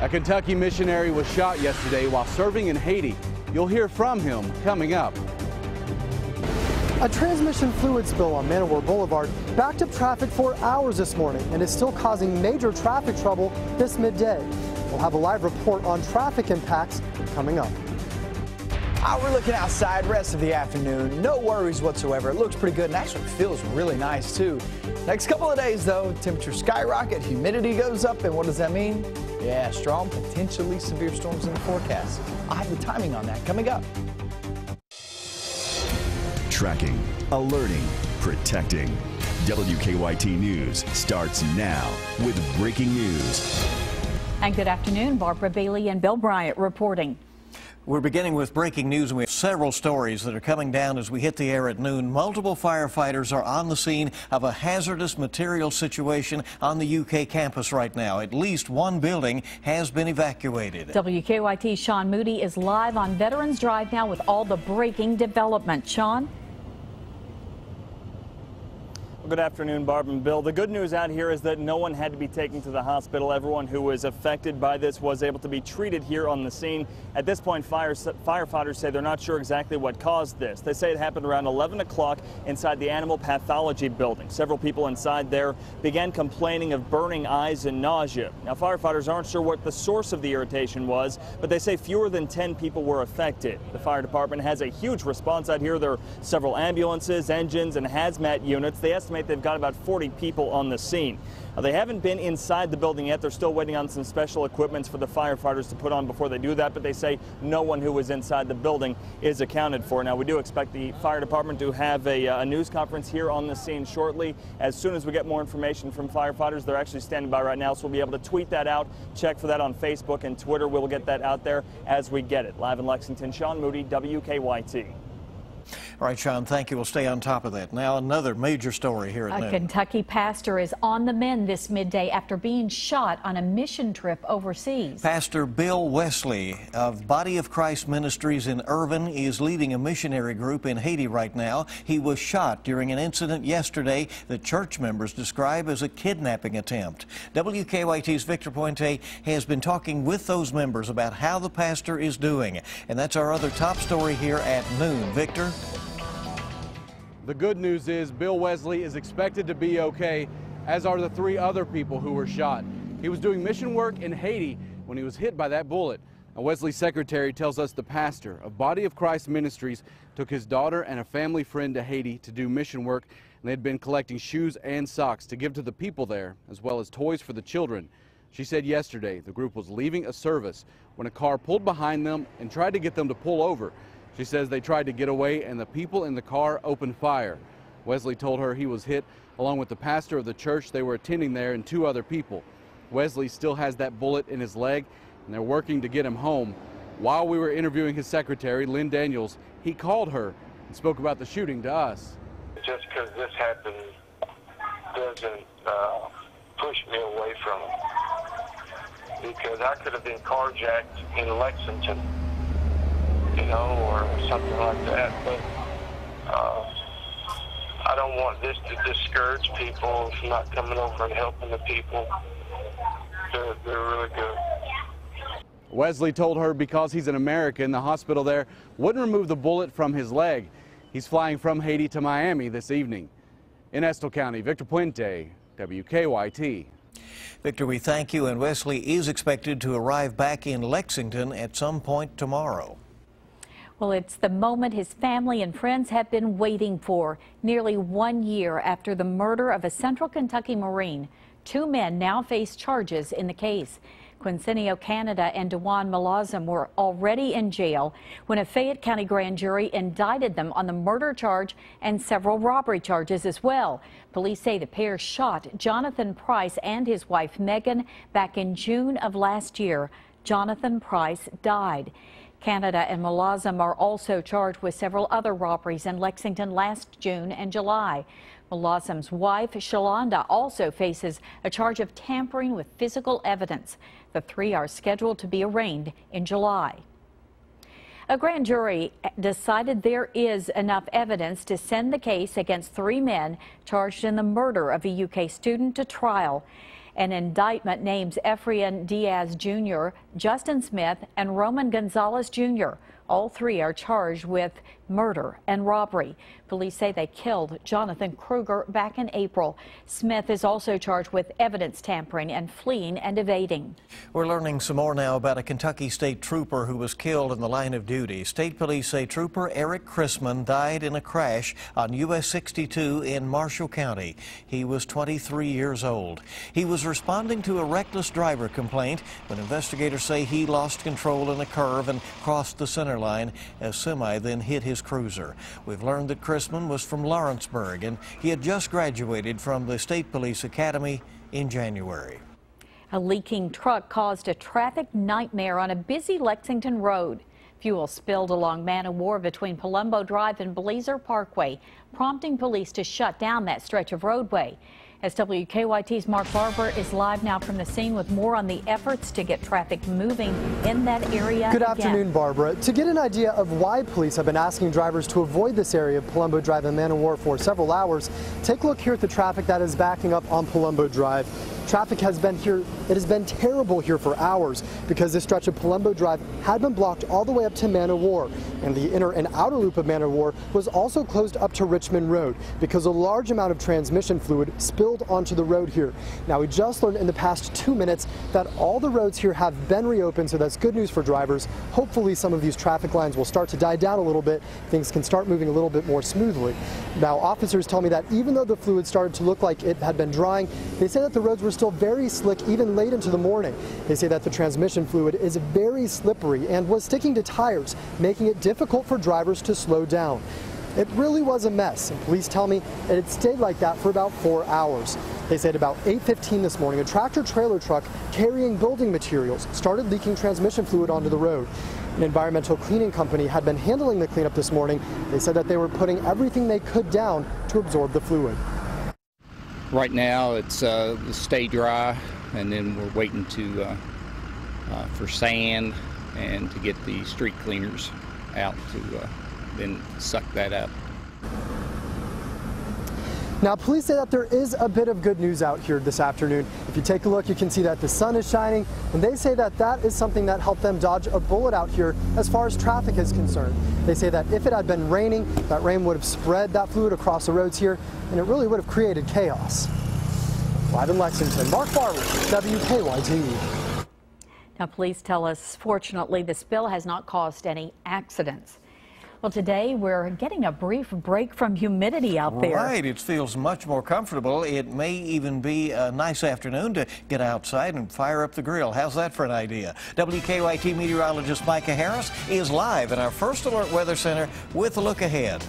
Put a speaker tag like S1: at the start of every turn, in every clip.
S1: A Kentucky missionary was shot yesterday while serving in Haiti. You'll hear from him coming up.
S2: A transmission fluid spill on Man o' War Boulevard backed up traffic for hours this morning and is still causing major traffic trouble this midday. We'll have a live report on traffic impacts coming up.
S3: We're looking outside rest of the afternoon. No worries whatsoever. It looks pretty good and actually feels really nice too. Next couple of days though, temperatures skyrocket, humidity goes up, and what does that mean? Yeah, strong, potentially severe storms in the forecast. I'll have the timing on that coming up.
S4: Tracking, alerting, protecting. WKYT News starts now with breaking news.
S5: And good afternoon, Barbara Bailey and Bill Bryant reporting.
S6: We're beginning with breaking news, and we have several stories that are coming down as we hit the air at noon. Multiple firefighters are on the scene of a hazardous material situation on the UK campus right now. At least one building has been evacuated.
S5: WKYT's Sean Moody is live on Veterans Drive now with all the breaking development. Sean?
S7: Good afternoon, Barb and Bill. The good news out here is that no one had to be taken to the hospital. Everyone who was affected by this was able to be treated here on the scene. At this point, firefighters say they're not sure exactly what caused this. They say it happened around 11 o'clock inside the animal pathology building. Several people inside there began complaining of burning eyes and nausea. Now, firefighters aren't sure what the source of the irritation was, but they say fewer than 10 people were affected. The fire department has a huge response out here. There are several ambulances, engines, and hazmat units. They estimate they've got about 40 people on the scene. They haven't been inside the building yet. They're still waiting on some special equipment for the firefighters to put on before they do that, but they say no one who was inside the building is accounted for. Now, we do expect the fire department to have a news conference here on the scene shortly. As soon as we get more information from firefighters, they're actually standing by right now, so we'll be able to tweet that out. Check for that on Facebook and Twitter. We'll get that out there as we get it. Live in Lexington, Sean Moody, WKYT.
S6: All right, Sean, thank you. We'll stay on top of that. Now, another major story here at noon.
S5: A Kentucky pastor is on the mend this midday after being shot on a mission trip overseas.
S6: Pastor Bill Wesley of Body of Christ Ministries in Irvin is leading a missionary group in Haiti right now. He was shot during an incident yesterday that church members describe as a kidnapping attempt. WKYT's Victor Puente has been talking with those members about how the pastor is doing. And that's our other top story here at noon. Victor?
S1: The good news is Bill Wesley is expected to be okay, as are the 3 other people who were shot. He was doing mission work in Haiti when he was hit by that bullet. A Wesley's secretary tells us the pastor of Body of Christ Ministries took his daughter and a family friend to Haiti to do mission work, and they had been collecting shoes and socks to give to the people there, as well as toys for the children. She said yesterday the group was leaving a service when a car pulled behind them and tried to get them to pull over. She says they tried to get away and the people in the car opened fire. Wesley told her he was hit along with the pastor of the church they were attending there and 2 other people. Wesley still has that bullet in his leg and they're working to get him home. While we were interviewing his secretary, Lynn Daniels, he called her and spoke about the shooting to us.
S8: Just because this happened doesn't push me away from it, because I could have been carjacked in Lexington, you know, or something like that. But I don't want this to discourage people from not coming over and helping the people. They're really good.
S1: Wesley told her because he's an American, the hospital there wouldn't remove the bullet from his leg. He's flying from Haiti to Miami this evening. In Estill County, Victor Puente, WKYT.
S6: Victor, we thank you, and Wesley is expected to arrive back in Lexington at some point tomorrow.
S5: Well, it's the moment his family and friends have been waiting for. Nearly 1 year after the murder of a Central Kentucky Marine, 2 men now face charges in the case. Quincenio Canada and Dewan Malazam were already in jail when a Fayette County grand jury indicted them on the murder charge and several robbery charges as well. Police say the pair shot Jonathan Price and his wife Megan back in June of last year. Jonathan Price died. Canada and Malazam are also charged with several other robberies in Lexington last June and July. Malazam's wife, Shalonda, also faces a charge of tampering with physical evidence. The 3 are scheduled to be arraigned in July. A grand jury decided there is enough evidence to send the case against 3 men charged in the murder of a UK student to trial. An indictment names Efrain Diaz Jr., Justin Smith, and Roman Gonzalez Jr. All three are charged with murder and robbery. Police say they killed Jonathan Kruger back in April. Smith is also charged with evidence tampering and fleeing and evading.
S6: We're learning some more now about a Kentucky state trooper who was killed in the line of duty. State police say Trooper Eric Chrisman died in a crash on US 62 in Marshall County. He was 23 years old. He was responding to a reckless driver complaint when investigators say he lost control in a curve and crossed the center line as semi then hit his cruiser. We've learned that Chrisman was from Lawrenceburg and he had just graduated from the State Police Academy in January.
S5: A leaking truck caused a traffic nightmare on a busy Lexington road. Fuel spilled along Man o' War between Palumbo Drive and Blazer Parkway, prompting police to shut down that stretch of roadway. As WKYT's Mark Barber is live now from the scene with more on the efforts to get traffic moving in that area.
S2: Good afternoon, Barbara. To get an idea of why police have been asking drivers to avoid this area of Palumbo Drive and Man o' War for several hours, take a look here at the traffic that is backing up on Palumbo Drive. Traffic has been here, it has been terrible here for hours because this stretch of Palumbo Drive had been blocked all the way up to Man o' War, and the inner and outer loop of Man o' War was also closed up to Richmond Road because a large amount of transmission fluid spilled onto the road here. Now, we just learned in the past 2 minutes that all the roads here have been reopened, so that's good news for drivers. Hopefully some of these traffic lines will start to die down a little bit. Things can start moving a little bit more smoothly. Now, officers tell me that even though the fluid started to look like it had been drying, they say that the roads were still very slick even late into the morning. They say that the transmission fluid is very slippery and was sticking to tires, making it difficult for drivers to slow down. It really was a mess, and police tell me that it stayed like that for about 4 hours. They said about 8:15 this morning, a tractor-trailer truck carrying building materials started leaking transmission fluid onto the road. An environmental cleaning company had been handling the cleanup this morning. They said that they were putting everything they could down to absorb the fluid.
S9: Right now it's stay dry, and then we're waiting for sand and to get the street cleaners out to then suck that up.
S2: Now, police say that there is a bit of good news out here this afternoon. If you take a look, you can see that the sun is shining, and they say that that is something that helped them dodge a bullet out here as far as traffic is concerned. They say that if it had been raining, that rain would have spread that fluid across the roads here, and it really would have created chaos. Live in Lexington, Mark Barber, WKYT.
S5: Now, police tell us, fortunately, the spill has not caused any accidents. Well, today we're getting a brief break from humidity out there.
S6: Right, it feels much more comfortable. It may even be a nice afternoon to get outside and fire up the grill. How's that for an idea? WKYT meteorologist Micah Harris is live in our First Alert Weather Center with a look ahead.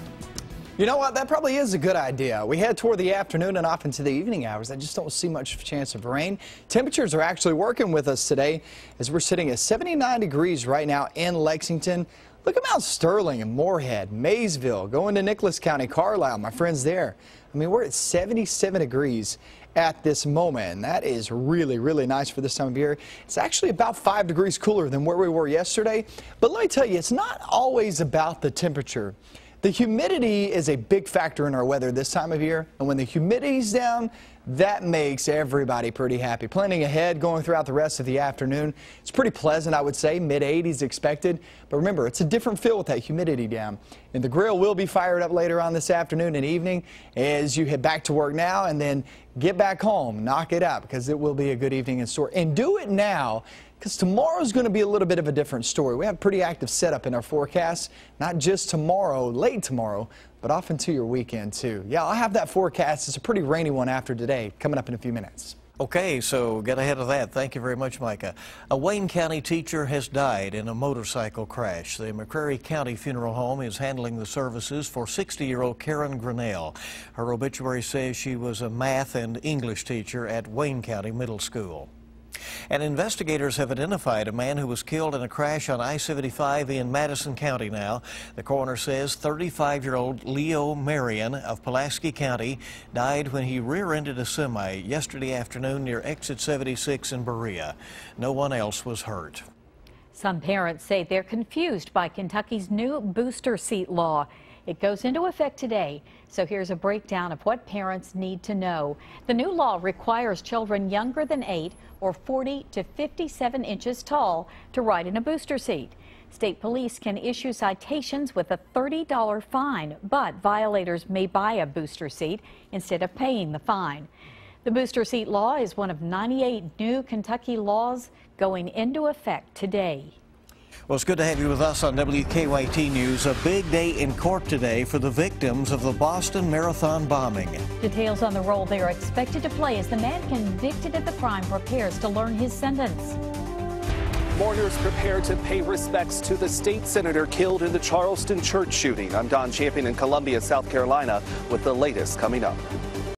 S3: You know what? That probably is a good idea. We head toward the afternoon and off into the evening hours. I just don't see much chance of rain. Temperatures are actually working with us today as we're sitting at 79 degrees right now in Lexington. Look at Mount Sterling and Moorhead, Maysville, going to Nicholas County, Carlisle, my friends there. I mean, we're at 77 degrees at this moment, and that is really, really nice for this time of year. It's actually about 5 degrees cooler than where we were yesterday. But let me tell you, it's not always about the temperature. The humidity is a big factor in our weather this time of year, and when the humidity's down, that makes everybody pretty happy. Planning ahead, going throughout the rest of the afternoon. It's pretty pleasant, I would say, mid-80s expected. But remember, it's a different feel with that humidity down. And the grill will be fired up later on this afternoon and evening as you head back to work now and then get back home, knock it out, because it will be a good evening in store. And do it now, because tomorrow is going to be a little bit of a different story. We have a pretty active setup in our forecast, not just tomorrow, late tomorrow, but off into your weekend too. Yeah, I'll have that forecast. It's a pretty rainy one after today, coming up in a few minutes.
S6: Okay, so get ahead of that. Thank you very much, Micah. A Wayne County teacher has died in a motorcycle crash. The McCreary County Funeral Home is handling the services for 60-year-old Karen Grinnell. Her obituary says she was a math and English teacher at Wayne County Middle School. And investigators have identified a man who was killed in a crash on I-75 in Madison County now. The coroner says 35-year-old Leo Marion of Pulaski County died when he rear-ended a semi yesterday afternoon near exit 76 in Berea. No one else was hurt.
S5: Some parents say they're confused by Kentucky's new booster seat law. It goes into effect today. So here's a breakdown of what parents need to know. The new law requires children younger than 8 or 40 to 57 inches tall to ride in a booster seat. State police can issue citations with a $30 fine, but violators may buy a booster seat instead of paying the fine. The booster seat law is one of 98 new Kentucky laws going into effect today.
S6: Well, it's good to have you with us on WKYT News. A big day in court today for the victims of the Boston Marathon bombing.
S5: Details on the role they are expected to play as the man convicted of the crime prepares to learn his sentence.
S10: Mourners prepare to pay respects to the state senator killed in the Charleston church shooting. I'm Don Champion in Columbia, South Carolina, with the latest coming up.